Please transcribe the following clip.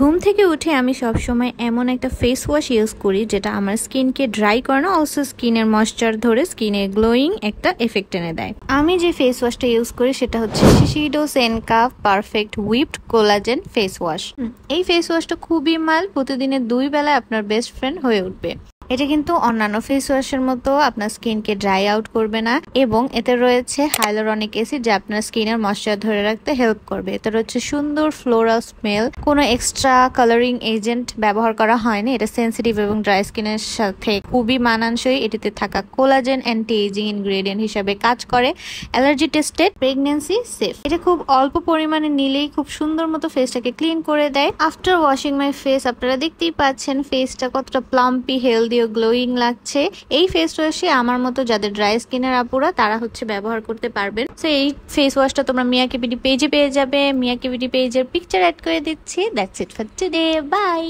ঘুম থেকে উঠে আমি সব সময় এমন একটা ফেস ওয়াশ ইউজ করি যেটা আমার স্কিনকে ড্রাই করে না, অলসো স্কিনের ময়েশ্চার ধরে স্কিনে গ্লোয়িং একটা এফেক্ট এনে দেয়। আমি যে ফেস ওয়াশটা ইউজ করি সেটা হচ্ছে Shiseido Senka perfect whipped collagen face wash. এই ফেস ওয়াশটা খুবই মাইল্ড, প্রতিদিনে 2 বেলায় আপনার বেস্ট ফ্রেন্ড হয়ে উঠবে। এটা কিন্তু অন্যান্য ফেস ওয়াশের মতো আপনার স্কিনকে ড্রাই আউট করবে না, এবং এতে রয়েছে হাইলোরনিক অ্যাসিড যা আপনার স্কিনের ময়েশ্চার ধরে রাখতে হেল্প করবে। এতে রয়েছে সুন্দর ফ্লোরাল স্মেল, কোনো এক্সট্রা কালারিং এজেন্ট ব্যবহার করা হয়নি। এটা সেন্সিটিভ এবং ড্রাই স্কিনের সাথে খুবই মানানসই। এটিতে থাকা কোলাজেন অ্যান্টি এজিং ইনগ্রেডিয়েন্ট হিসেবে কাজ করে, অ্যালার্জি টেস্টেড, প্রেগন্যান্সি সেফ। এটা খুব অল্প পরিমাণে নিলেই খুব সুন্দর মতো ফেসটাকে ক্লিন করে দেয়। আফটার ওয়াশিং মাই ফেস আপনারা দেখতেই পাচ্ছেন ফেসটা কতটা প্লাম্পি, হেলদি, গ্লোয়িং লাগছে। এই ফেস ওয়াশে আমার মতো যাদের ড্রাই স্কিনের আপুরা তারা ব্যবহার করতে পারবেন। তো এই ফেস ওয়াশটা তোমরা মিয়াকে বিডি পেজে পেয়ে যাবে। মিয়াকে বিডি পেজের পিকচার অ্যাড করে দিচ্ছি। That's it for today, by.